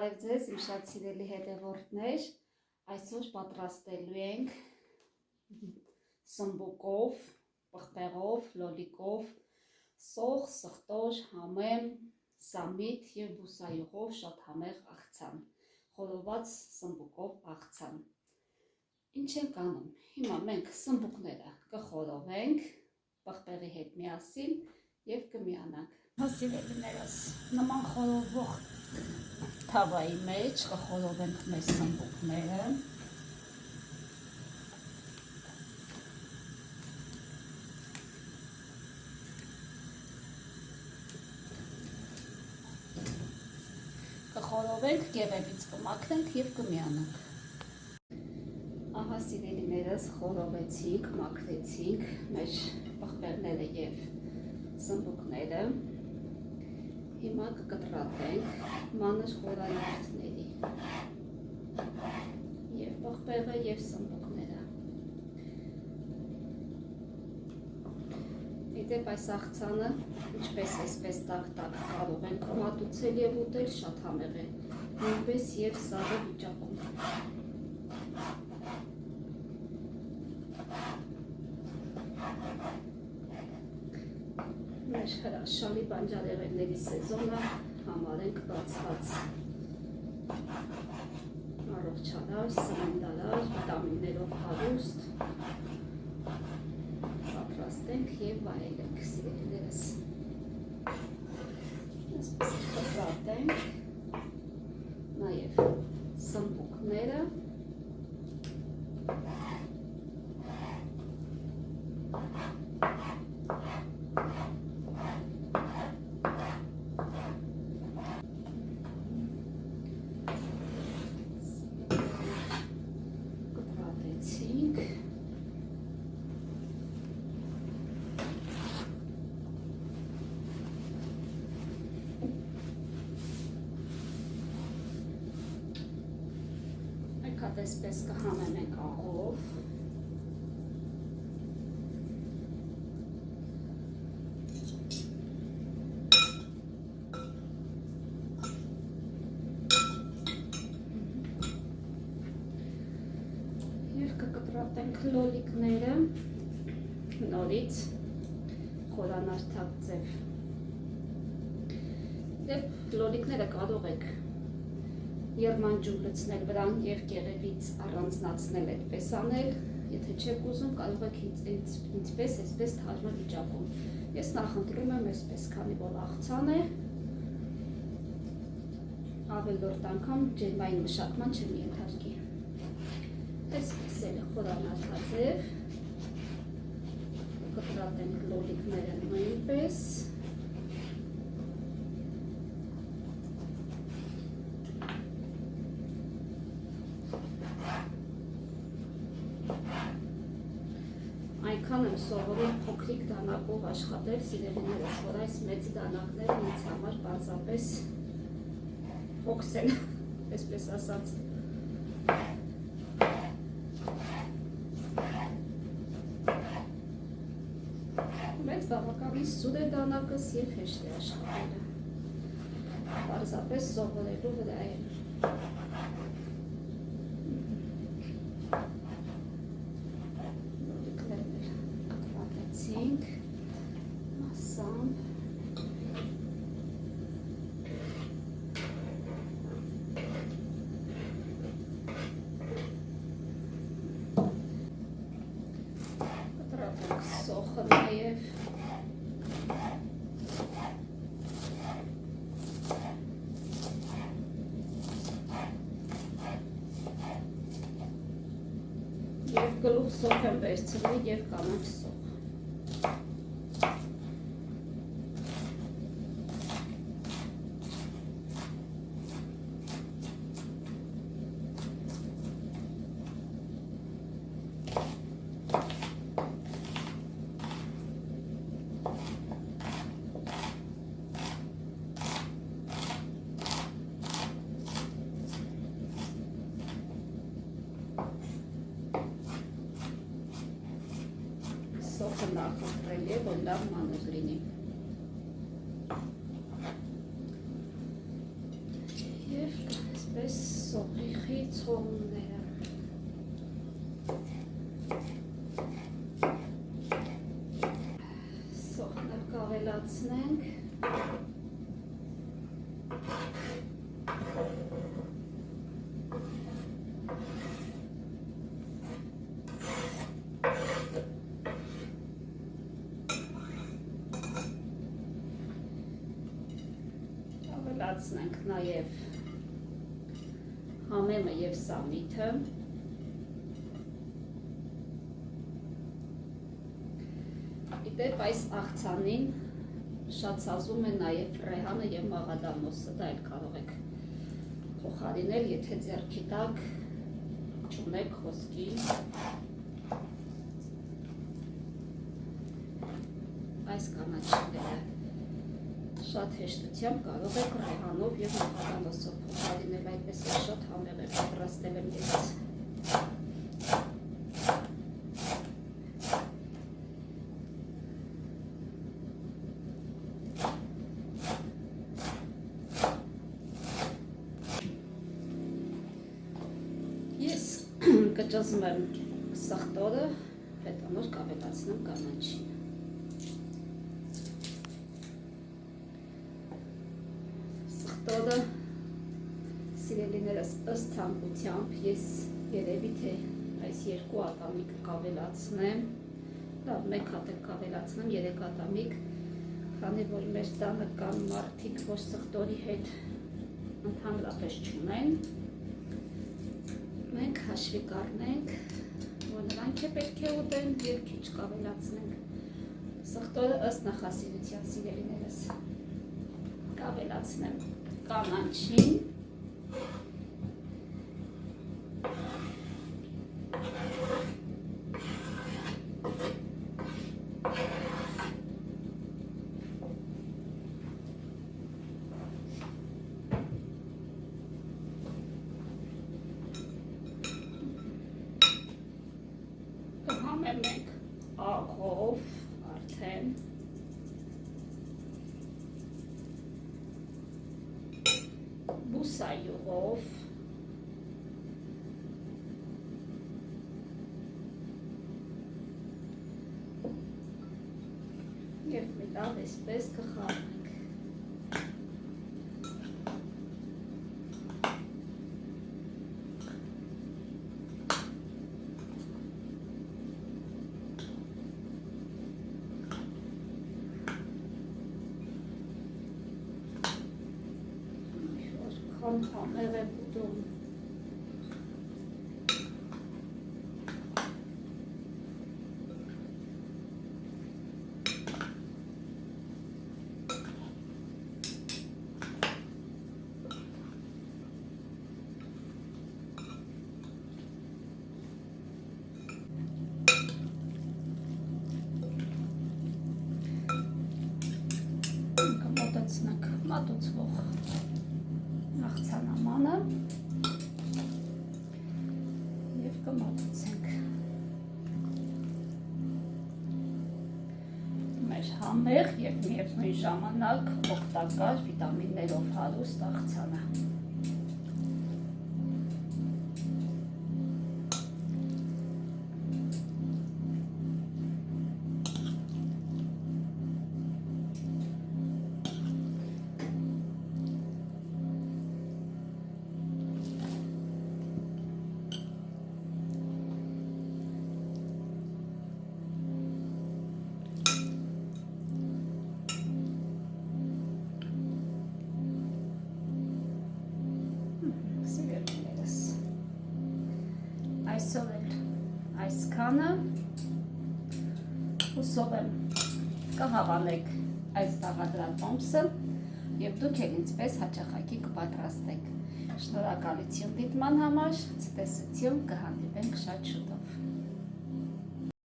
Բարև ձեզ, իմ շատ սիրելի հետևորդներ, այսօր պատրաստելու ենք սմբուկով, պղպեղով, լոլիկով, սող, սխտոր, համեմ, սամիտ և բուսայուղով շատ համեղ աղցան, խորոված սմբուկով աղցան։ Ինչ ենք անում, հիմա մենք սմբուկները կխորովենք, պղպեղի հետ միասին և կմիանանք։ Սիրելիներս, նման խորովող թավայի մեջ կխորովենք մեր սմբուկները։ Կխորովենք, գեղեցից կմաքրենք և կմիանանք։ Ահա սիրելիներս, խորովեցինք, մաքրեցինք մեր պղպեղները և սմբուկները։ Հիմա կկտրատենք մանր խորանարդների և պղպեղը և սմբուկները։ Իդեպ այս աղցանը ինչպես այսպես տակ-տակ կարող ենք մատուցել և ուտել, շատ համեղ է, նույնպես և սառը վիճակում։ Մեր հրաշալի բանջարեղենների սեզոնը համարենք բացված։ Առողջարար, սննդարար, վիտամիններով հարուստ։ Պատրաստենք և վայելենք, սիրելիներս։ Այսպես կտրատենք նաև սմբուկները։ Այսպես կհանենք աղով։ Եվ կկտրատենք լոլիկները նորից խորանարդակ ձև։ Դեպ լոլիկները կարող եք երմանջուր լցնել վրան և կեղևից առանձնացնել այդպես անել, եթե չեք ուզում, կարող եք ինչպես այսպես թարմը վիճակում։ Ես նախընտրում եմ այսպես, քանի որ աղցան է, ավելորդ անգամ ջերմային մշակման չեմ ենթարկի։ Այսպես էլ է խորանարդաձև, կտրատենք լոլիկները նույնպես։ Այնքան եմ սովորել փոքրիկ դանակով աշխատել, սիրելիներս, որ այս մեծ դանակները ինձ համար պարզապես հոգս են, այսպես ասած։ Մեծ բավականին սուր է դանակս և հեշտ է աշխատելը։ Պարզապես սովորելու վրա է։ Մասամբ կտրատենք սոխը նաև և գլուխ սոխ եմ վերցրել և կանաչ սոխ։ Սոխը նախընտրել է, որ լավ մանր լինի։ Եվ այսպես սողիխի ցողունները։ Սողն կավելացնենք։ Ավելացնենք նաև համեմը և սամիթը։ Իդեպ այս աղցանին շատ սազում է նաև ռեհանը և մաղադամոսը, դա էլ կարող եք փոխարինել, եթե ձեռքի տակ չունեք խոսքի։ Այս կանաչիները շատ հեշտությամբ կարող եք ռեհանով և մաղադամոսով փոխարինել, այդպես է շատ համեղ է պատրաստել եմ ես։ Ես կճզում եմ սխտորը, հետո կավելացնեմ կանաչին։ Սխտորը սիրելիներս ըստ ցանկությամբ ես երևի թե այս երկու ատամիկ կավելացնեմ, լավ մեկ հատ կավելացնեմ, 3 ատամիկ, քանի որ մեր տանը կան մարդիկ, որ սխտորի հետ ընդհանրապես չունեն, մենք հաշվի կառնենք, որ նրանք է պետք է ուտեն և քիչ կավելացնենք։ Սխտորը ըստ նախասիրության սիրելիներս կավելացնեմ կանաչին, կհամեմենք աղով արդեն, բուսայուղով, և մի լավ այսպես կխառնենք։ Համեղ է բուդում։ Կմոտեցնենք մատուցվող աղցանամանը և կմատուցենք մեր համեղ և միևնույն ժամանակ օգտակար վիտամիններով հարուստ աղցանը։ Այսօր էլ այսքանը, հուսով եմ կհավանեք այս բաղադրած տոմսը և դուք էլ ինձպես հաճախակի կպատրաստեք։ Շնորհակալություն դիտման համար, ցտեսություն, կհանդիպենք շատ շուտով։